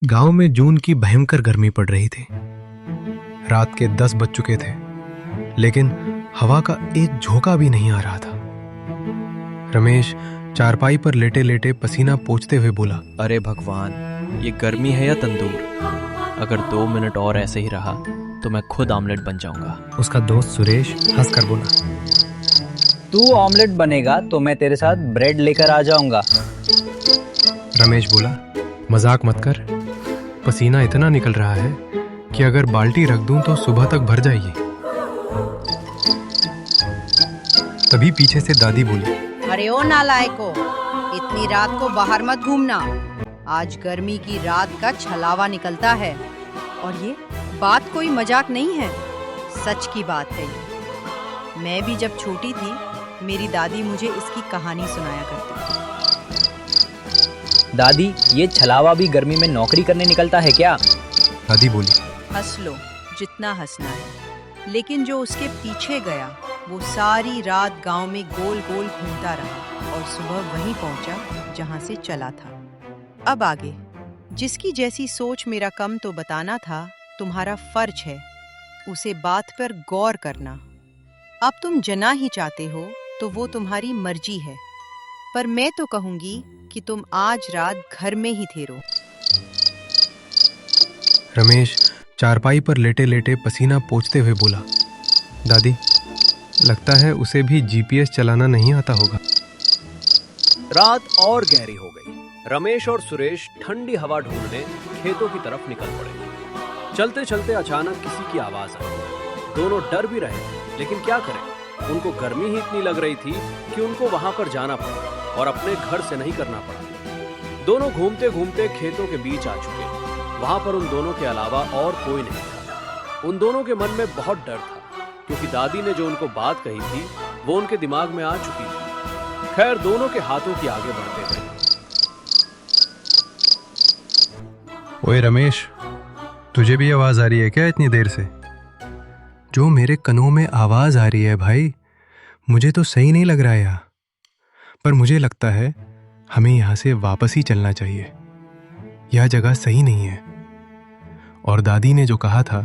गांव में जून की भयंकर गर्मी पड़ रही थी। रात के 10 बज चुके थे, लेकिन हवा का एक झोंका भी नहीं आ रहा था। रमेश चारपाई पर लेटे लेटे पसीना पोंछते हुए बोला, अरे भगवान, ये गर्मी है या तंदूर? अगर 2 मिनट और ऐसे ही रहा तो मैं खुद ऑमलेट बन जाऊंगा। उसका दोस्त सुरेश हंसकर बोला, तू ऑमलेट बनेगा तो मैं तेरे साथ ब्रेड लेकर आ जाऊंगा। रमेश बोला, मजाक मत कर, पसीना इतना निकल रहा है कि अगर बाल्टी रख दूं तो सुबह तक भर जाएगी। तभी पीछे से दादी बोली, अरे ओ नालायको, इतनी रात को बाहर मत घूमना। आज गर्मी की रात का छलावा निकलता है और ये बात कोई मजाक नहीं है, सच की बात है ये। मैं भी जब छोटी थी, मेरी दादी मुझे इसकी कहानी सुनाया करती थी। दादी, ये छलावा भी गर्मी में नौकरी करने निकलता है क्या? दादी बोली, हंस लो जितना हंसना है, लेकिन जो उसके पीछे गया वो सारी रात गांव में गोल गोल घूमता रहा और सुबह वहीं पहुंचा जहां से चला था। अब आगे जिसकी जैसी सोच मेरा कम तो बताना था, तुम्हारा फर्ज है उसे बात पर गौर करना। अब तुम जना ही चाहते हो तो वो तुम्हारी मर्जी है, पर मैं तो कहूंगी कि तुम आज रात घर में ही ठहरो। रमेश चारपाई पर लेटे लेटे पसीना पोंछते हुए बोला, दादी, लगता है उसे भी जीपीएस चलाना नहीं आता होगा। रात और गहरी हो गई। रमेश और सुरेश ठंडी हवा ढूंढने खेतों की तरफ निकल पड़े। चलते चलते अचानक किसी की आवाज आई। दोनों डर भी रहे थे, लेकिन क्या करें, उनको गर्मी ही इतनी लग रही थी कि उनको वहां पर जाना पड़ा और अपने घर से नहीं करना पड़ा। दोनों घूमते घूमते खेतों के बीच आ चुके। वहां पर उन दोनों के अलावा और कोई नहीं था। उन दोनों के मन में बहुत डर था, क्योंकि दादी ने जो उनको बात कही थी वो उनके दिमाग में आ चुकी थी। खैर, दोनों के हाथों की आगे बढ़ते गए। ओए रमेश, तुझे भी आवाज आ रही है क्या इतनी देर से? जो मेरे कानों में आवाज आ रही है भाई, मुझे तो सही नहीं लग रहा है यहाँ। पर मुझे लगता है हमें यहाँ से वापस ही चलना चाहिए। यह जगह सही नहीं है। और दादी ने जो कहा था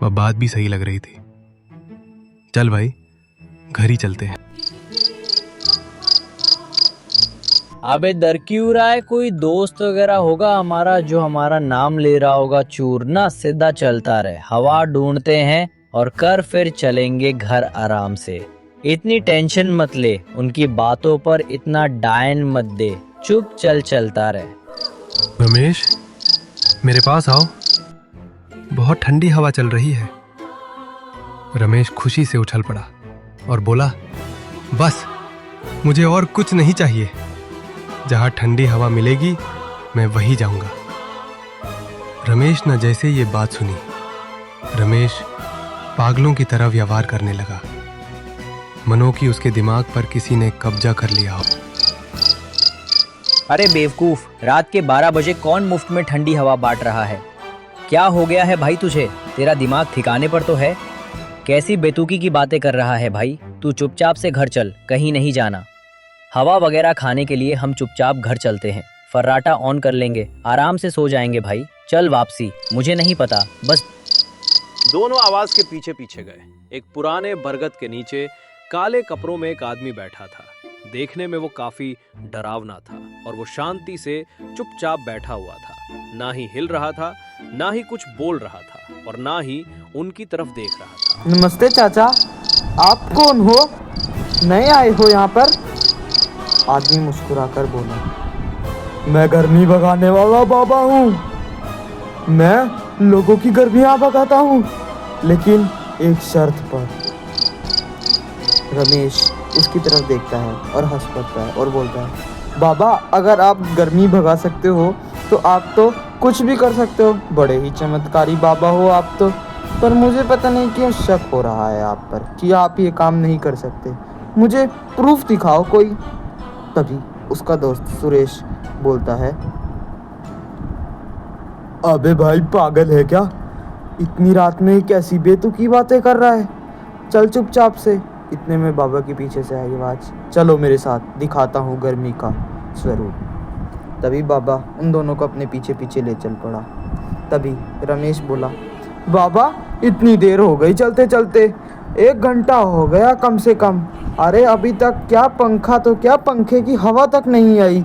वह बात भी सही लग रही थी। चल भाई, घर ही चलते हैं। अबे डर क्यों रहा है? कोई दोस्त वगैरह होगा हमारा जो हमारा नाम ले रहा होगा। चूरना सीधा चलता रहे, हवा ढूंढते हैं और कर फिर चलेंगे घर आराम से। इतनी टेंशन मत ले, उनकी बातों पर इतना डायन मत दे, चुप चल चलता रहे। रमेश, मेरे पास आओ, बहुत ठंडी हवा चल रही है। रमेश खुशी से उछल पड़ा और बोला, बस मुझे और कुछ नहीं चाहिए। जहां ठंडी हवा मिलेगी मैं वहीं जाऊंगा। रमेश ने जैसे ये बात सुनी, रमेश पागलों की तरह व्यवहार करने लगा, मनो कि उसके दिमाग पर किसी ने कब्जा कर लिया हो। अरे बेवकूफ, रात के 12 बजे कौन मुफ्त में ठंडी हवा बांट रहा है? क्या हो गया है भाई तुझे? तेरा दिमाग ठिकाने पर तो है? कैसी बेतुकी की बातें कर रहा है भाई? तू चुपचाप से घर चल, कहीं नहीं जाना। हवा वगैरह खाने के लिए हम चुपचाप घर चलते हैं, फर्राटा ऑन कर लेंगे, आराम से सो जाएंगे भाई। चल वापसी, मुझे नहीं पता, बस। दोनों आवाज के पीछे पीछे गए। एक पुराने बरगद के नीचे काले कपड़ों में एक आदमी बैठा था। देखने में वो काफी डरावना था और वो शांति से चुपचाप बैठा हुआ था। ना ही हिल रहा था, ना ही कुछ बोल रहा था और ना ही उनकी तरफ देख रहा था। नमस्ते चाचा, आप कौन हो? नए आए हो यहाँ पर? आदमी मुस्कुराकर बोला, मैं गर्मी भगाने वाला बाबा हूँ। मैं लोगों की गर्मियाँ भगाता हूँ, लेकिन एक शर्त पर। रमेश उसकी तरफ देखता है और हंस पड़ता है और बोलता है, बाबा, अगर आप गर्मी भगा सकते हो तो आप तो कुछ भी कर सकते हो। बड़े ही चमत्कारी बाबा हो आप तो। पर मुझे पता नहीं क्यों शक हो रहा है आप पर कि आप ये काम नहीं कर सकते। मुझे प्रूफ दिखाओ कोई। तभी उसका दोस्त सुरेश बोलता है, अबे भाई, पागल है क्या? इतनी रात में कैसी बेतुकी बातें कर रहा है? चल चुपचाप से। इतने में बाबा के पीछे से आई आवाज, चलो मेरे साथ, दिखाता हूँ गर्मी का स्वरूप। तभी बाबा उन दोनों को अपने पीछे पीछे ले चल पड़ा। तभी रमेश बोला, बाबा इतनी देर हो गई चलते चलते, 1 घंटा हो गया कम से कम। अरे अभी तक क्या पंखा तो क्या पंखे की हवा तक नहीं आई।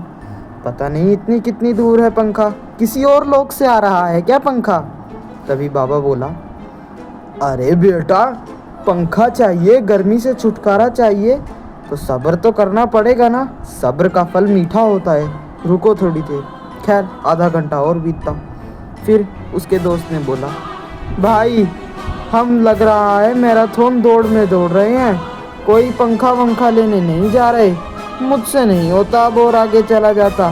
पता नहीं इतनी कितनी दूर है पंखा, किसी और लोग से आ रहा है क्या पंखा? तभी बाबा बोला, अरे बेटा पंखा चाहिए, गर्मी से छुटकारा चाहिए तो सब्र तो करना पड़ेगा ना, सब्र का फल मीठा होता है, रुको थोड़ी देर। खैर आधा घंटा और बीता। फिर उसके दोस्त ने बोला, भाई हम लग रहा है मैराथन दौड़ में दौड़ रहे हैं, कोई पंखा वंखा लेने नहीं जा रहे, मुझसे नहीं होता, अब और आगे चला जाता।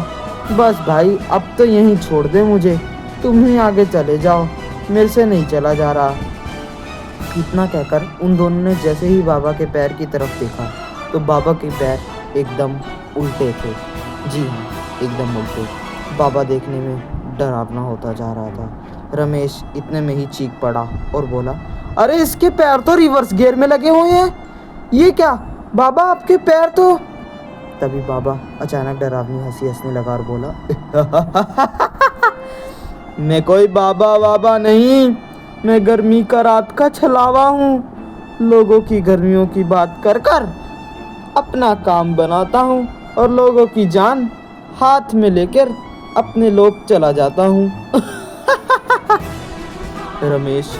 बस भाई अब तो यहीं छोड़ दे मुझे, तुम ही आगे चले जाओ, मेरे से नहीं चला जा रहा। इतना कहकर उन दोनों ने जैसे ही बाबा के पैर की तरफ देखा तो बाबा के पैर एकदम उल्टे थे। जी हाँ, एकदम उल्टे। बाबा देखने में डरावना होता जा रहा था। रमेश इतने में ही चीख पड़ा और बोला, अरे इसके पैर तो रिवर्स गियर में लगे हुए हैं, ये क्या बाबा आपके पैर तो। तभी बाबा अचानक डरावनी हंसी हंसने लगा और बोला, मैं कोई बाबा नहीं, मैं गर्मी का रात का छलावा हूँ। लोगों की गर्मियों की बात कर कर अपना काम बनाता हूँ और लोगों की जान हाथ में लेकर अपने लोग चला जाता हूँ। रमेश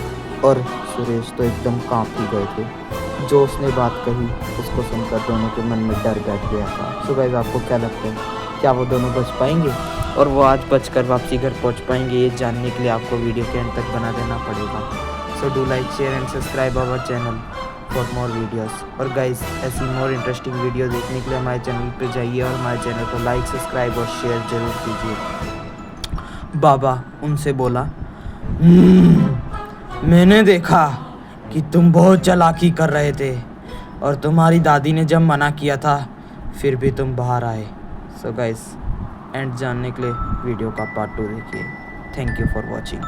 और सुरेश तो एकदम कांप ही गए थे। जो उसने बात कही उसको सुनकर दोनों के मन में डर बैठ गया था। सो गाइस आपको क्या लगता है, क्या वो दोनों बच पाएंगे और वो आज बचकर वापसी घर पहुंच पाएंगे? ये जानने के लिए आपको वीडियो के अंत तक बना देना पड़ेगा। So do like share and subscribe our channel for more videos. और गाइस ऐसी मोर इंटरेस्टिंग वीडियो देखने के लिए हमारे चैनल पर जाइए और हमारे चैनल को लाइक सब्सक्राइब और शेयर जरूर कीजिए। बाबा उनसे बोला, मैंने देखा कि तुम बहुत चालाकी कर रहे थे और तुम्हारी दादी ने जब मना किया था फिर भी तुम बाहर आए। सो गाइस एंड जानने के लिए वीडियो का पार्ट 2 देखिए। Thank you for watching.